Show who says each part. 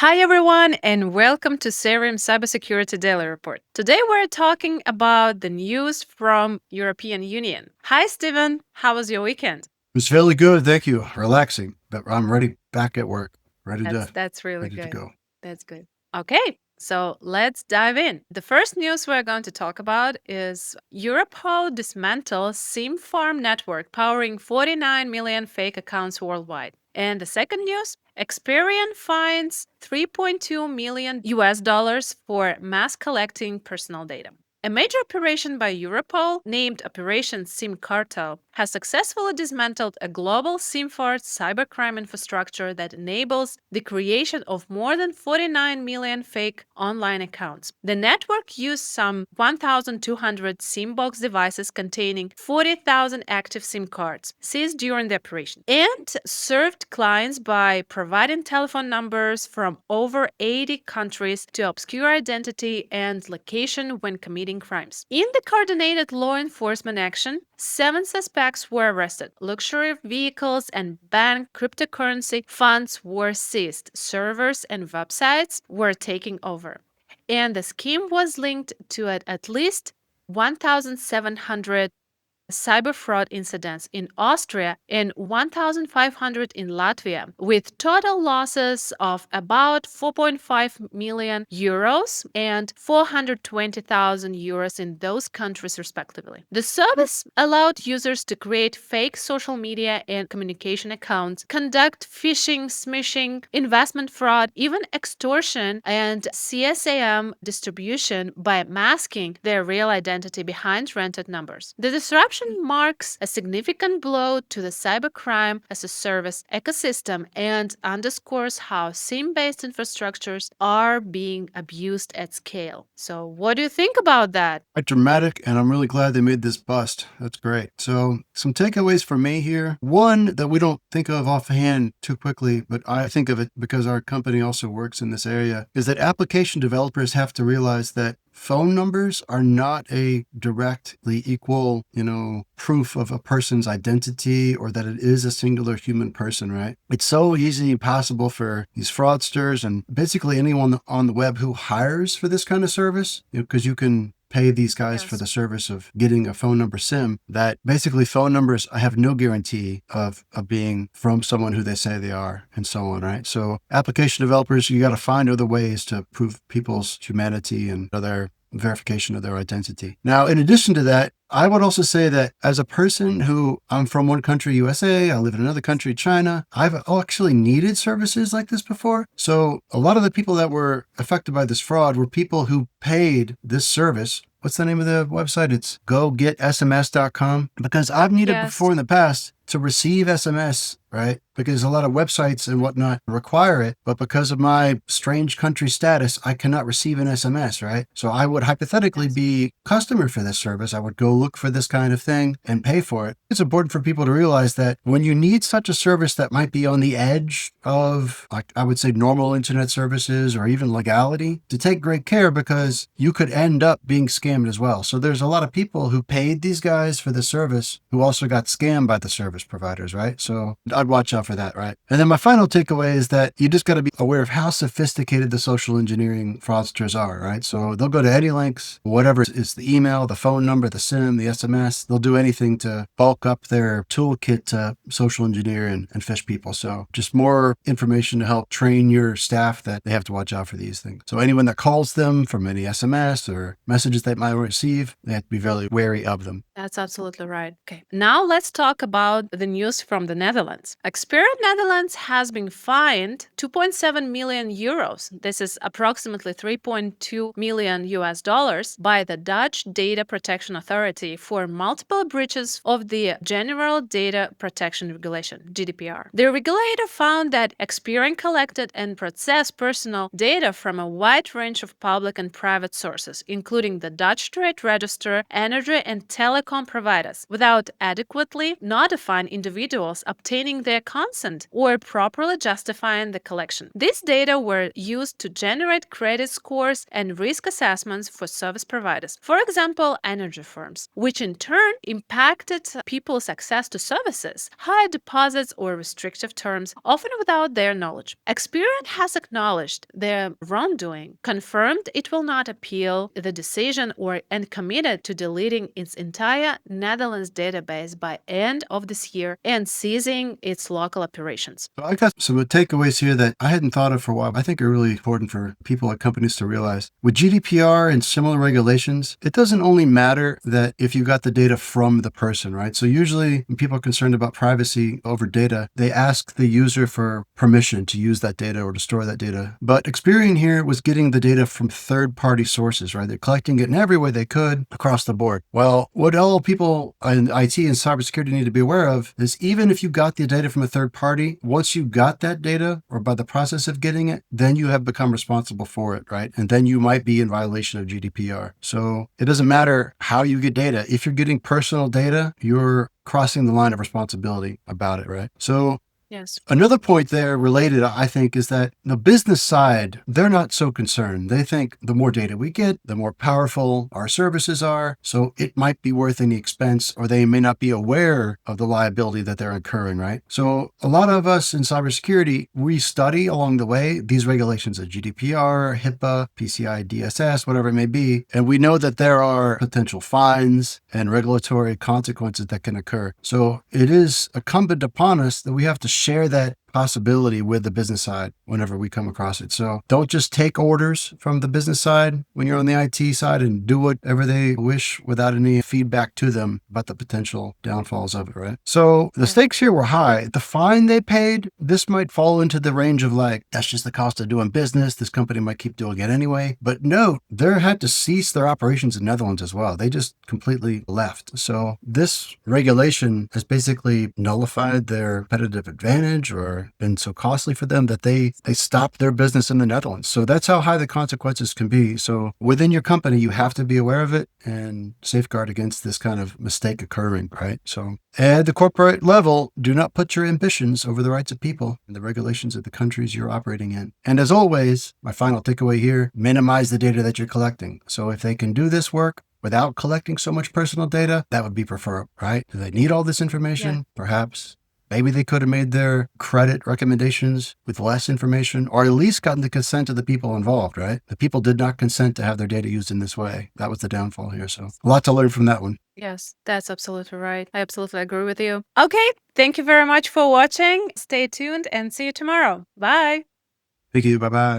Speaker 1: Hi everyone and welcome to Seirim Cybersecurity Daily Report. Today we're talking about the news from European Union. Hi Steven, how was your weekend?
Speaker 2: It was fairly good, thank you. Relaxing, but I'm ready back at work,
Speaker 1: That's really
Speaker 2: ready to
Speaker 1: good.
Speaker 2: go.
Speaker 1: That's good. Okay, so let's dive in. The first news we're going to talk about is Europol dismantles SIM farm network powering 49 million fake accounts worldwide. And the second news, Experian fines 3.2 million US dollars for mass collecting personal data. A major operation by Europol, named Operation SIMCARTEL, has successfully dismantled a global SIM-first cybercrime infrastructure that enables the creation of more than 49 million fake online accounts. The network used some 1,200 SIM box devices containing 40,000 active SIM cards seized during the operation and served clients by providing telephone numbers from over 80 countries to obscure identity and location when committing crimes. In the coordinated law enforcement action, 7 suspects were arrested. Luxury vehicles and bank cryptocurrency funds were seized. Servers and websites were taken over. And the scheme was linked to at least 1,700 cyber fraud incidents in Austria and 1,500 in Latvia, with total losses of about 4.5 million euros and 420,000 euros in those countries, respectively. The service allowed users to create fake social media and communication accounts, conduct phishing, smishing, investment fraud, even extortion, and CSAM distribution by masking their real identity behind rented numbers. The disruption marks a significant blow to the cybercrime-as-a-service ecosystem and underscores how SIM-based infrastructures are being abused at scale. So, what do you think about that?
Speaker 2: Quite dramatic, and I'm really glad they made this bust. That's great. So, some takeaways for me here. One that we don't think of offhand too quickly, but I think of it because our company also works in this area, is that application developers have to realize that phone numbers are not a directly equal, proof of a person's identity or that it is a singular human person, right? It's so easy and possible for these fraudsters and basically anyone on the web who hires for this kind of service, because you can pay these guys for the service of getting a phone number SIM, that basically phone numbers have no guarantee of being from someone who they say they are and so on, right? So application developers, you got to find other ways to prove people's humanity and other verification of their identity. Now, in addition to that, I would also say that as a person who I'm from one country, USA, I live in another country, China, I've actually needed services like this before. So a lot of the people that were affected by this fraud were people who paid this service. What's the name of the website? It's goGetSMS.com. Because I've needed before in the past to receive SMS, right? Because a lot of websites and whatnot require it, but because of my strange country status, I cannot receive an SMS, right? So I would hypothetically be a customer for this service. I would go look for this kind of thing and pay for it. It's important for people to realize that when you need such a service that might be on the edge of, like, I would say normal internet services or even legality, to take great care because you could end up being scammed as well. So there's a lot of people who paid these guys for the service who also got scammed by the service providers, right? So I'd watch out for that, right? And then my final takeaway is that you just got to be aware of how sophisticated the social engineering fraudsters are, right? So they'll go to any links, whatever is the email, the phone number, the SIM, the SMS, they'll do anything to bulk up their toolkit to social engineer and phish people. So just more information to help train your staff that they have to watch out for these things. So anyone that calls them from any SMS or messages they might receive, they have to be very wary of them.
Speaker 1: That's absolutely right. Okay. Now let's talk about the news from the Netherlands. Experian Netherlands has been fined 2.7 million euros. This is approximately 3.2 million US dollars by the Dutch Data Protection Authority for multiple breaches of the General Data Protection Regulation, GDPR. The regulator found that Experian collected and processed personal data from a wide range of public and private sources, including the Dutch Trade Register, energy and telecom providers, without adequately notifying individuals obtaining their consent or properly justifying the collection. These data were used to generate credit scores and risk assessments for service providers, for example, energy firms. accounts, which in turn impacted people's access to services, high deposits, or restrictive terms, often without their knowledge. Experian has acknowledged their wrongdoing, confirmed it will not appeal the decision, and committed to deleting its entire Netherlands database by end of this year and ceasing its local operations.
Speaker 2: So I got some takeaways here that I hadn't thought of for a while. I think are really important for people at companies to realize. With GDPR and similar regulations, it doesn't only matter that if you got the data from the person, right? So usually when people are concerned about privacy over data, they ask the user for permission to use that data or to store that data. But Experian here was getting the data from third-party sources, right? They're collecting it in every way they could across the board. Well, what all people in IT and cybersecurity need to be aware of is even if you got the data from a third party, once you got that data or by the process of getting it, then you have become responsible for it, right? And then you might be in violation of GDPR. So it doesn't matter how you get data. If you're getting personal data, you're crossing the line of responsibility about it, right? So
Speaker 1: Yes.
Speaker 2: another point there related, I think, is that the business side, they're not so concerned. They think the more data we get, the more powerful our services are. So it might be worth any expense, or they may not be aware of the liability that they're incurring, right? So a lot of us in cybersecurity, we study along the way these regulations of GDPR, HIPAA, PCI DSS, whatever it may be. And we know that there are potential fines and regulatory consequences that can occur. So it is incumbent upon us that we have to share that possibility with the business side whenever we come across it. So don't just take orders from the business side when you're on the IT side and do whatever they wish without any feedback to them about the potential downfalls of it, right? So the stakes here were high. The fine they paid, this might fall into the range of like, that's just the cost of doing business. This company might keep doing it anyway. But no, they had to cease their operations in Netherlands as well. They just completely left. So this regulation has basically nullified their competitive advantage or been so costly for them that they stopped their business in the Netherlands. So that's how high the consequences can be. So within your company, you have to be aware of it and safeguard against this kind of mistake occurring, right? So at the corporate level, do not put your ambitions over the rights of people and the regulations of the countries you're operating in. And as always, my final takeaway here, minimize the data that you're collecting. So if they can do this work without collecting so much personal data, that would be preferable, right? Do they need all this information?
Speaker 1: Yeah.
Speaker 2: Perhaps. Maybe they could have made their credit recommendations with less information, or at least gotten the consent of the people involved, right? The people did not consent to have their data used in this way. That was the downfall here. So a lot to learn from that one.
Speaker 1: Yes, that's absolutely right. I absolutely agree with you. Okay, thank you very much for watching. Stay tuned and see you tomorrow. Bye.
Speaker 2: Thank you. Bye-bye.